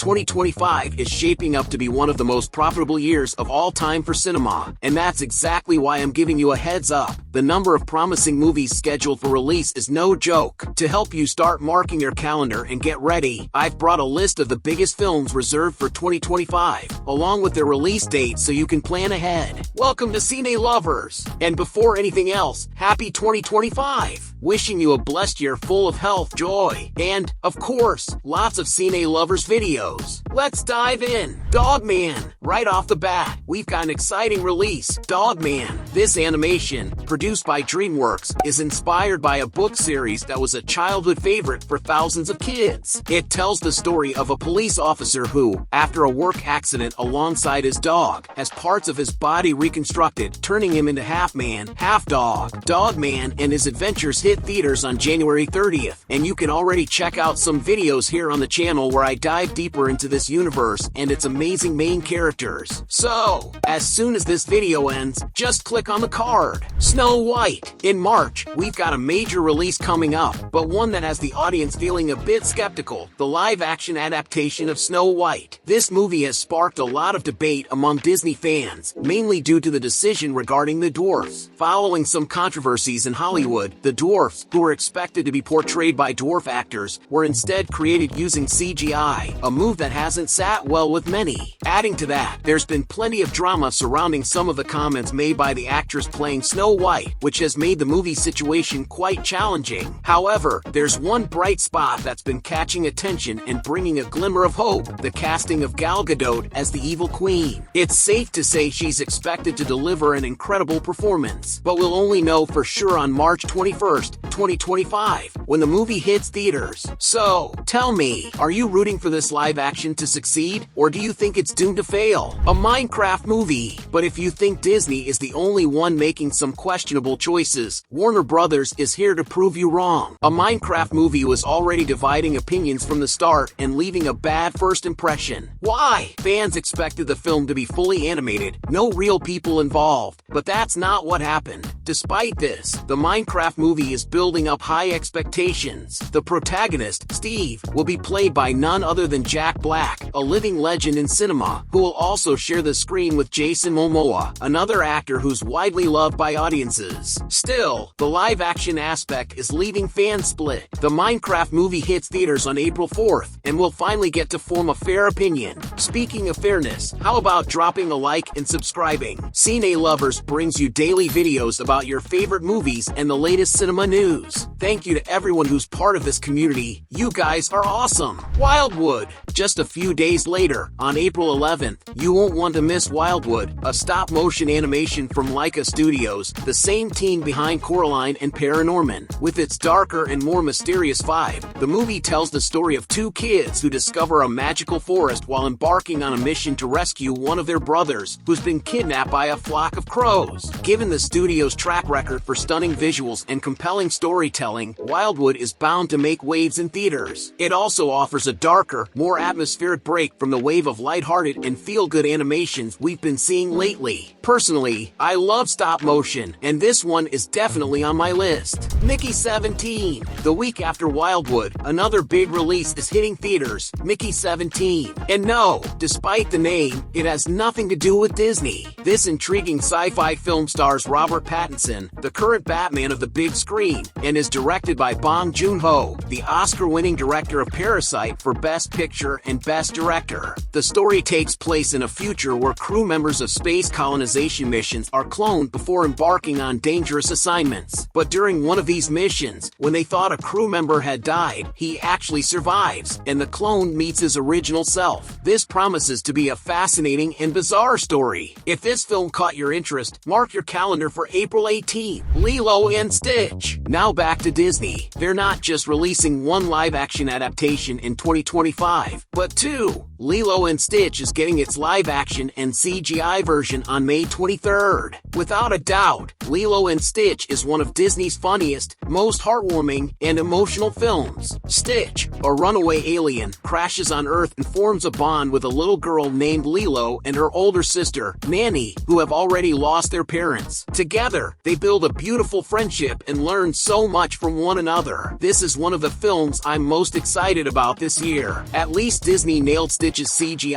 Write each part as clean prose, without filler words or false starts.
2025 is shaping up to be one of the most profitable years of all time for cinema, and that's exactly why I'm giving you a heads up. The number of promising movies scheduled for release is no joke. To help you start marking your calendar and get ready, I've brought a list of the biggest films reserved for 2025, along with their release dates so you can plan ahead. Welcome to Cine Lovers! And before anything else, happy 2025! Wishing you a blessed year full of health, joy, and, of course, lots of Cine Lovers videos. Let's dive in. Dogman. Right off the bat, we've got an exciting release, Dogman. This animation, produced by DreamWorks, is inspired by a book series that was a childhood favorite for thousands of kids. It tells the story of a police officer who, after a work accident alongside his dog, has parts of his body reconstructed, turning him into half man, half dog. Dogman and his adventures hit theaters on January 30th, and you can already check out some videos here on the channel where I dive deeper into this universe and its amazing main characters. So, as soon as this video ends, just click on the card. Snow White. In March, we've got a major release coming up, but one that has the audience feeling a bit skeptical, the live-action adaptation of Snow White. This movie has sparked a lot of debate among Disney fans, mainly due to the decision regarding the dwarfs. Following some controversies in Hollywood, the dwarfs, who were expected to be portrayed by dwarf actors, were instead created using CGI, a move that hasn't sat well with many. Adding to that, there's been plenty of drama surrounding some of the comments made by the actress playing Snow White, which has made the movie situation quite challenging. However, there's one bright spot that's been catching attention and bringing a glimmer of hope: the casting of Gal Gadot as the evil queen. It's safe to say she's expected to deliver an incredible performance, but we'll only know for sure on March 21st, 2025, when the movie hits theaters. So, tell me, are you rooting for this live action to succeed, or do you think it's doomed to fail? A Minecraft movie. But if you think Disney is the only one making some questionable choices, Warner Brothers is here to prove you wrong. A Minecraft movie was already dividing opinions from the start and leaving a bad first impression. Why? Fans expected the film to be fully animated, no real people involved, but that's not what happened. Despite this, the Minecraft movie is building up high expectations. The protagonist, Steve, will be played by none other than Jack Black, a living legend in cinema, who will also share the screen with Jason Momoa, another actor who's widely loved by audiences. Still, the live-action aspect is leaving fans split. The Minecraft movie hits theaters on April 4th, and we'll finally get to form a fair opinion. Speaking of fairness, how about dropping a like and subscribing? Cine Lovers brings you daily videos about your favorite movies and the latest cinema news. Thank you to everyone who's part of this community. You guys are awesome. Wildwood. Just a few days later, on April 11th, you won't want to miss Wildwood, a stop-motion animation from Laika Studios, the same team behind Coraline and Paranorman. With its darker and more mysterious vibe, the movie tells the story of two kids who discover a magical forest while embarking on a mission to rescue one of their brothers, who's been kidnapped by a flock of crows. Given the studio's track record for stunning visuals and compelling storytelling, Wildwood is bound to make waves in theaters. It also offers a darker, more atmospheric break from the wave of lighthearted and feel-good animations we've been seeing lately. Personally, I love stop motion, and this one is definitely on my list. Mickey 17. The week after Wildwood, another big release is hitting theaters, Mickey 17. And no, despite the name, it has nothing to do with Disney. This intriguing sci-fi film stars Robert Pattinson, the current Batman of the big screen, and is directed by Bong Joon-ho, the Oscar-winning director of Parasite for Best Picture and Best Director. The story takes place in a future where crew members of space colonization missions are cloned before embarking on dangerous assignments. But during one of these missions, when they thought a crew member had died, he actually survives, and the clone meets his original self. This promises to be a fascinating and bizarre story. If this film caught your interest, mark your calendar for April 18th. Lilo and Stitch. Now back to Disney. They're not just releasing one live-action adaptation in 2025, but two. Lilo and Stitch is getting its live-action and CGI version on May 23rd. Without a doubt, Lilo and Stitch is one of Disney's funniest, most heartwarming, and emotional films. Stitch, a runaway alien, crashes on Earth and forms a bond with a little girl named Lilo and her older sister, Nanny, who have already lost their parents. Together, they build a beautiful friendship and learn so much from one another. This is one of the films I'm most excited about this year. At least Disney nailed Stitch's CGI,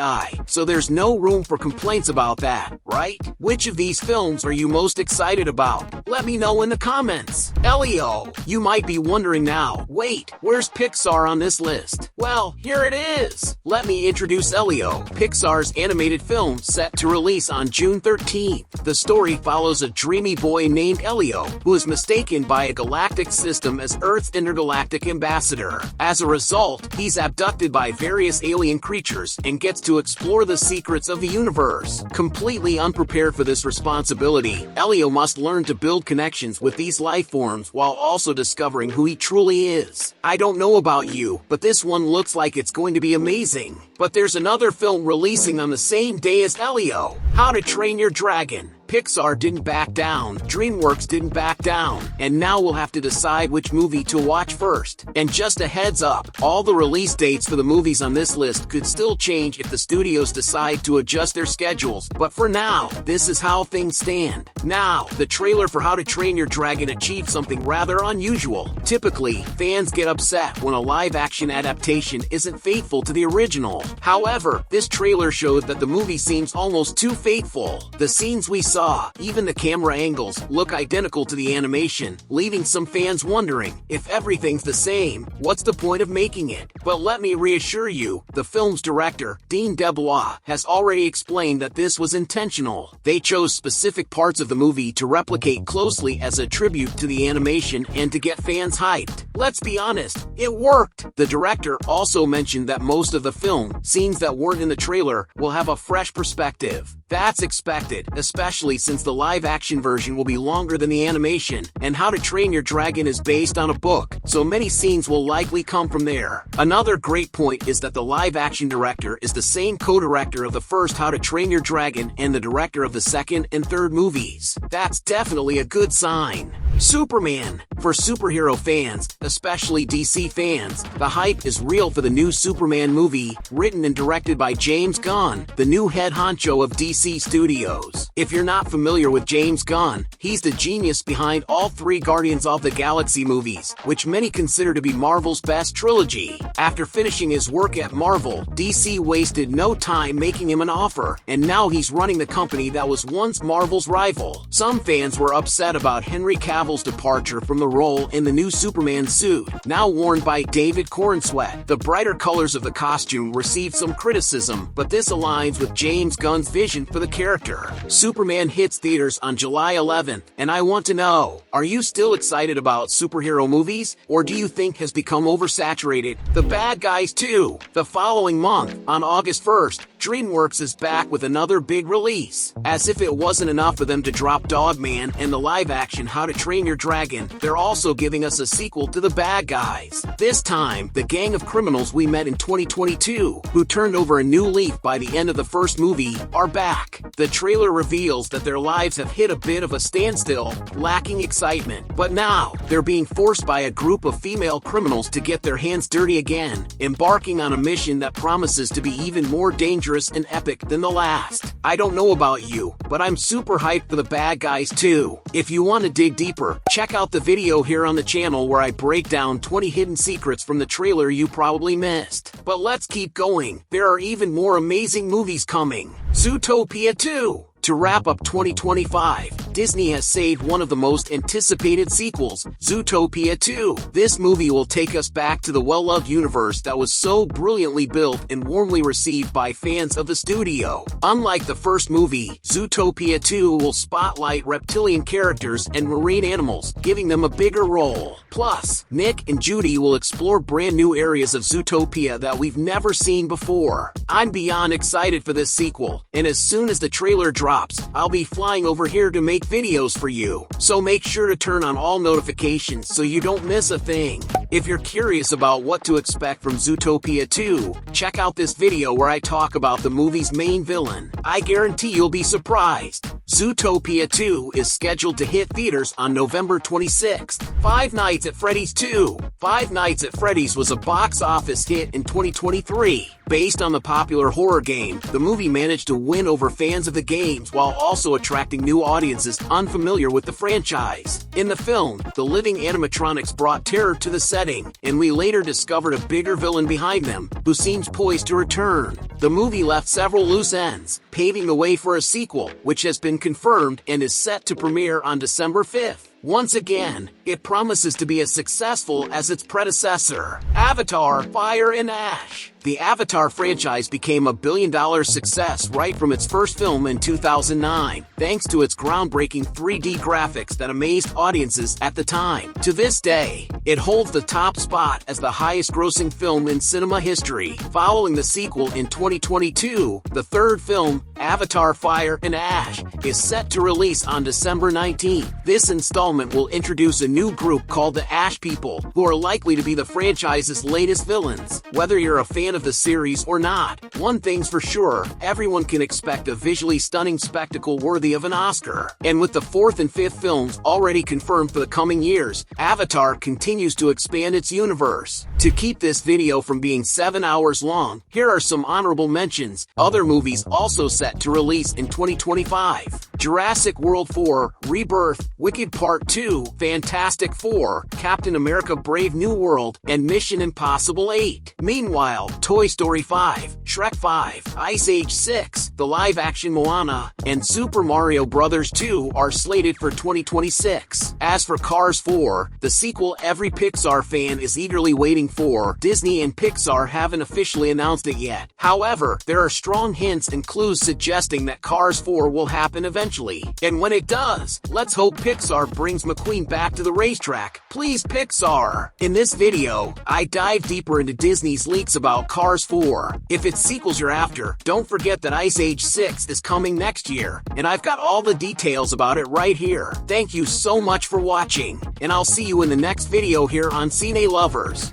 so there's no room for complaints about that, right? Which of these films are you most excited about? Let me know in the comments. Elio, you might be wondering now, wait, where's Pixar on this list? Well, here it is. Let me introduce Elio, Pixar's animated film set to release on June 13th. The story follows a dreamy boy named Elio, who is mistaken by a galactic system as Earth's intergalactic ambassador. As a result, he's abducted by various alien creatures and gets to explore the secrets of the universe. Completely unprepared for this responsibility, Elio must learn to build connections with these life forms while also discovering who he truly is. I don't know about you, but this one looks like it's going to be amazing. But there's another film releasing on the same day as Elio, How to Train Your Dragon. Pixar didn't back down, DreamWorks didn't back down, and now we'll have to decide which movie to watch first. And just a heads up, all the release dates for the movies on this list could still change if the studios decide to adjust their schedules, but for now, this is how things stand. Now, the trailer for How to Train Your Dragon achieved something rather unusual. Typically, fans get upset when a live-action adaptation isn't faithful to the original. However, this trailer showed that the movie seems almost too faithful. The scenes we saw, even the camera angles, look identical to the animation, leaving some fans wondering, if everything's the same, what's the point of making it? But let me reassure you, the film's director, Dean DeBlois, has already explained that this was intentional. They chose specific parts of the movie to replicate closely as a tribute to the animation and to get fans hyped. Let's be honest, it worked! The director also mentioned that most of the film, scenes that weren't in the trailer, will have a fresh perspective. That's expected, especially since the live-action version will be longer than the animation, and How to Train Your Dragon is based on a book, so many scenes will likely come from there. Another great point is that the live-action director is the same co-director of the first How to Train Your Dragon and the director of the second and third movies. That's definitely a good sign. Superman. For superhero fans, especially DC fans, the hype is real for the new Superman movie, written and directed by James Gunn, the new head honcho of DC Studios. If you're not familiar with James Gunn, he's the genius behind all three Guardians of the Galaxy movies, which many consider to be Marvel's best trilogy. After finishing his work at Marvel, DC wasted no time making him an offer, and now he's running the company that was once Marvel's rival. Some fans were upset about Henry Cavill's departure from the role in the new Superman suit, now worn by David Corenswet. The brighter colors of the costume received some criticism, but this aligns with James Gunn's vision for the character. Superman hits theaters on July 11th, and I want to know, are you still excited about superhero movies, or do you think has become oversaturated? The Bad Guys 2. The following month, on August 1st, DreamWorks is back with another big release. As if it wasn't enough for them to drop Dogman and the live-action How to Train Your Dragon, they're also giving us a sequel to The Bad Guys. This time, the gang of criminals we met in 2022, who turned over a new leaf by the end of the first movie, are back. The trailer reveals that their lives have hit a bit of a standstill, lacking excitement. But now, they're being forced by a group of female criminals to get their hands dirty again, embarking on a mission that promises to be even more dangerous and epic than the last. I don't know about you, but I'm super hyped for The Bad Guys 2. If you want to dig deeper, check out the video here on the channel where I break down 20 hidden secrets from the trailer you probably missed. But let's keep going. There are even more amazing movies coming. Zootopia 2. To wrap up 2025, Disney has saved one of the most anticipated sequels, Zootopia 2. This movie will take us back to the well-loved universe that was so brilliantly built and warmly received by fans of the studio. Unlike the first movie, Zootopia 2 will spotlight reptilian characters and marine animals, giving them a bigger role. Plus, Nick and Judy will explore brand new areas of Zootopia that we've never seen before. I'm beyond excited for this sequel, and as soon as the trailer drops, drops, I'll be flying over here to make videos for you. So make sure to turn on all notifications so you don't miss a thing. If you're curious about what to expect from Zootopia 2, check out this video where I talk about the movie's main villain. I guarantee you'll be surprised. Zootopia 2 is scheduled to hit theaters on November 26th. Five Nights at Freddy's 2. Five Nights at Freddy's was a box office hit in 2023. Based on the popular horror game, the movie managed to win over fans of the games while also attracting new audiences unfamiliar with the franchise. In the film, the living animatronics brought terror to the setting, and we later discovered a bigger villain behind them, who seems poised to return. The movie left several loose ends, paving the way for a sequel, which has been confirmed and is set to premiere on December 5th. Once again, it promises to be as successful as its predecessor, Avatar: Fire and Ash. The Avatar franchise became a billion-dollar success right from its first film in 2009, thanks to its groundbreaking 3D graphics that amazed audiences at the time. To this day, it holds the top spot as the highest-grossing film in cinema history. Following the sequel in 2022, the third film, Avatar: Fire and Ash, is set to release on December 19th. This installment will introduce a new group called the Ash People, who are likely to be the franchise's latest villains. Whether you're a fan of the series or not, one thing's for sure, everyone can expect a visually stunning spectacle worthy of an Oscar. And with the fourth and fifth films already confirmed for the coming years, Avatar continues to expand its universe. To keep this video from being 7 hours long, here are some honorable mentions. Other movies also set to release in 2025. Jurassic World 4, Rebirth, Wicked Part 2, Fantastic Four, Captain America: Brave New World, and Mission Impossible 8. Meanwhile, Toy Story 5, Shrek 5, Ice Age 6, the live-action Moana, and Super Mario Bros. 2 are slated for 2026. As for Cars 4, the sequel every Pixar fan is eagerly waiting for, Disney and Pixar haven't officially announced it yet. However, there are strong hints and clues suggesting that Cars 4 will happen eventually. And when it does, let's hope Pixar brings McQueen back to the racetrack. Please, Pixar! In this video, I dive deeper into Disney's leaks about Cars 4. If it's sequels you're after, don't forget that Ice Age 6 is coming next year, and I've got all the details about it right here. Thank you so much for watching, and I'll see you in the next video here on Cine Lovers.